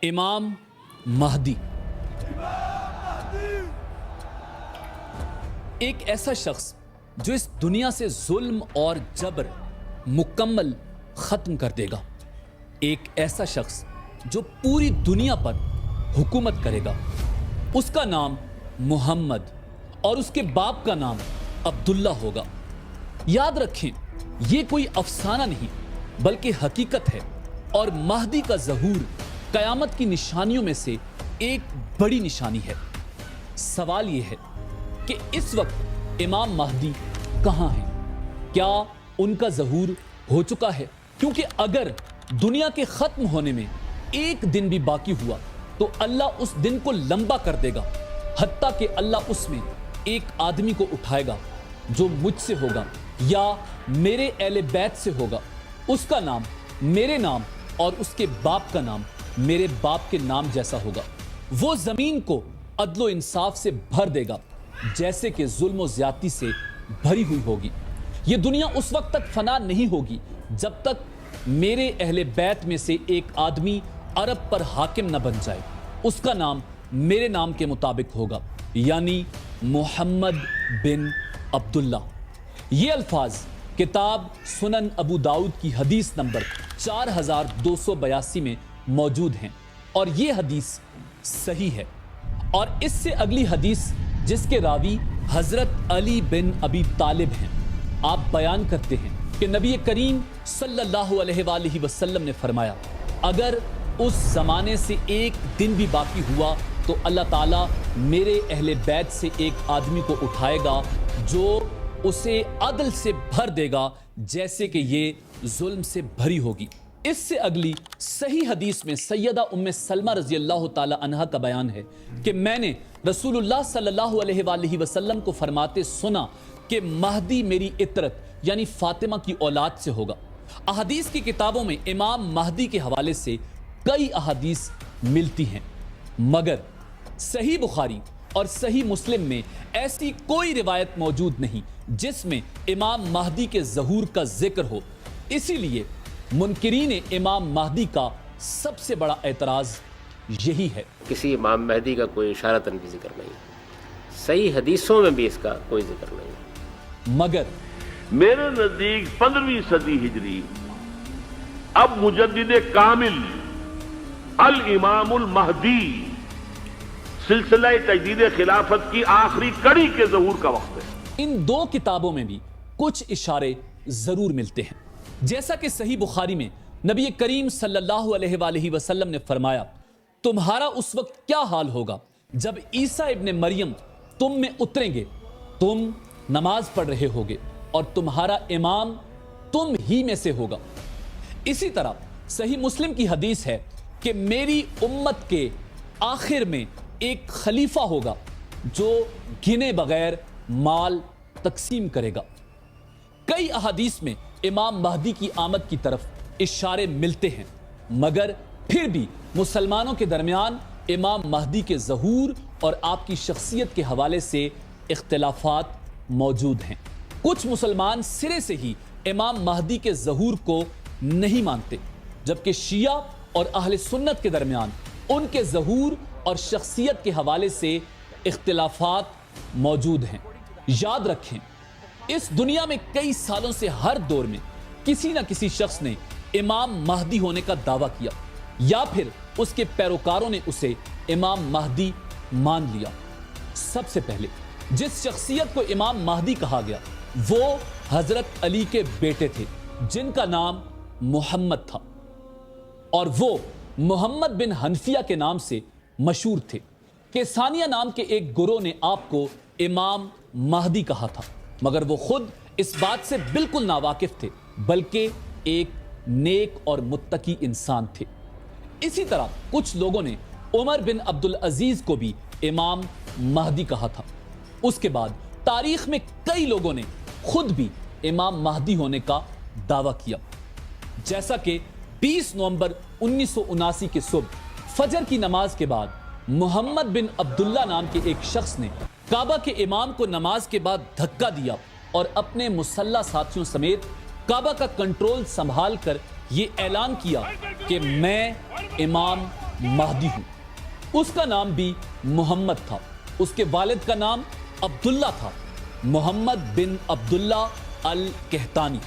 इमाम महदी एक ऐसा शख्स जो इस दुनिया से जुल्म और जबर मुकम्मल खत्म कर देगा। एक ऐसा शख्स जो पूरी दुनिया पर हुकूमत करेगा। उसका नाम मोहम्मद और उसके बाप का नाम अब्दुल्ला होगा। याद रखें, यह कोई अफसाना नहीं बल्कि हकीकत है और महदी का ज़हूर क़यामत की निशानियों में से एक बड़ी निशानी है। सवाल यह है कि इस वक्त इमाम महदी कहाँ हैं? क्या उनका ज़हूर हो चुका है? क्योंकि अगर दुनिया के ख़त्म होने में एक दिन भी बाकी हुआ तो अल्लाह उस दिन को लंबा कर देगा, हत्ता कि अल्लाह उसमें एक आदमी को उठाएगा जो मुझसे होगा या मेरे अहले बैत से होगा। उसका नाम मेरे नाम और उसके बाप का नाम मेरे बाप के नाम जैसा होगा। वो ज़मीन को अदलो इंसाफ से भर देगा जैसे कि जुल्म और ज़्यादती से भरी हुई होगी। ये दुनिया उस वक्त तक फना नहीं होगी जब तक मेरे अहले बैत में से एक आदमी अरब पर हाकिम न बन जाए। उसका नाम मेरे नाम के मुताबिक होगा, यानी मोहम्मद बिन अब्दुल्ला। ये अल्फाज किताब सुनन अबू दाऊद की हदीस नंबर 4282 में मौजूद हैं और ये हदीस सही है। और इससे अगली हदीस जिसके रावी हजरत अली बिन अबी तालिब हैं, आप बयान करते हैं कि नबी करीम सल्लल्लाहु अलैहि वसल्लम ने फरमाया, अगर उस जमाने से एक दिन भी बाकी हुआ तो अल्लाह ताला मेरे अहले बैत से एक आदमी को उठाएगा जो उसे अदल से भर देगा जैसे कि ये जुल्म से भरी होगी। इससे अगली सही हदीस में सैयदा उम्मे सलमा रजी अल्लाह ताला अन्हा का बयान है कि मैंने रसूलुल्लाह सल्लल्लाहु अलैहि वसल्लम को फरमाते सुना कि महदी मेरी इतरत यानी फातिमा की औलाद से होगा। अहदीस की किताबों में इमाम महदी के हवाले से कई अहदीस मिलती हैं, मगर सही बुखारी और सही मुस्लिम में ऐसी कोई रिवायत मौजूद नहीं जिसमें इमाम महदी के ज़हूर का जिक्र हो। इसीलिए मुनकिरीन इमाम महदी का सबसे बड़ा एतराज़ यही है। किसी इमाम महदी का कोई इशारतन भी जिक्र नहीं, सही हदीसों में भी इसका कोई जिक्र नहीं। मगर मेरे नजदीक 15वीं सदी हिजरी अब मुजद्दिद कामिल अल इमामुल महदी सिलसिला तजदीद खिलाफत की आखिरी कड़ी के ज़हूर का वक्त है। इन दो किताबों में भी कुछ इशारे जरूर मिलते हैं। जैसा कि सही बुखारी में नबी करीम सल्लल्लाहु अलैहि वसल्लम ने फरमाया, तुम्हारा उस वक्त क्या हाल होगा जब ईसा इब्ने मरियम तुम में उतरेंगे, तुम नमाज पढ़ रहे होगे और तुम्हारा इमाम तुम ही में से होगा। इसी तरह सही मुस्लिम की हदीस है कि मेरी उम्मत के आखिर में एक खलीफा होगा जो गिने बगैर माल तकसीम करेगा। कई अहादीस में इमाम महदी की आमद की तरफ इशारे मिलते हैं, मगर फिर भी मुसलमानों के दरमियान इमाम महदी के ज़हूर और आपकी शख्सियत के हवाले से इख्तिलाफात मौजूद हैं। कुछ मुसलमान सिरे से ही इमाम महदी के ज़हूर को नहीं मानते, जबकि शिया और अहले सुन्नत के दरमियान उनके ज़हूर और शख्सियत के हवाले से इख्तिलाफात मौजूद हैं। याद रखें, इस दुनिया में कई सालों से हर दौर में किसी न किसी शख्स ने इमाम महदी होने का दावा किया या फिर उसके पैरोकारों ने उसे इमाम महदी मान लिया। सबसे पहले जिस शख्सियत को इमाम महदी कहा गया वो हजरत अली के बेटे थे जिनका नाम मोहम्मद था और वो मोहम्मद बिन हनफिया के नाम से मशहूर थे। केसानिया नाम के एक गुरों ने आपको इमाम महदी कहा था, मगर वो खुद इस बात से बिल्कुल नावाकिफ थे, बल्कि एक नेक और मुत्तकी इंसान थे। इसी तरह कुछ लोगों ने उमर बिन अब्दुल अजीज को भी इमाम महदी कहा था। उसके बाद तारीख में कई लोगों ने खुद भी इमाम महदी होने का दावा किया, जैसा कि 20 नवंबर 1979 के सुबह फजर की नमाज के बाद मोहम्मद बिन अब्दुल्ला नाम के एक शख्स ने काबा के इमाम को नमाज के बाद धक्का दिया और अपने मुसल्ला साथियों समेत काबा का कंट्रोल संभाल कर ये ऐलान किया कि मैं इमाम مہدی ہوں۔ اس کا نام بھی محمد تھا، اس کے والد کا نام عبداللہ تھا، محمد بن عبداللہ القحطانی۔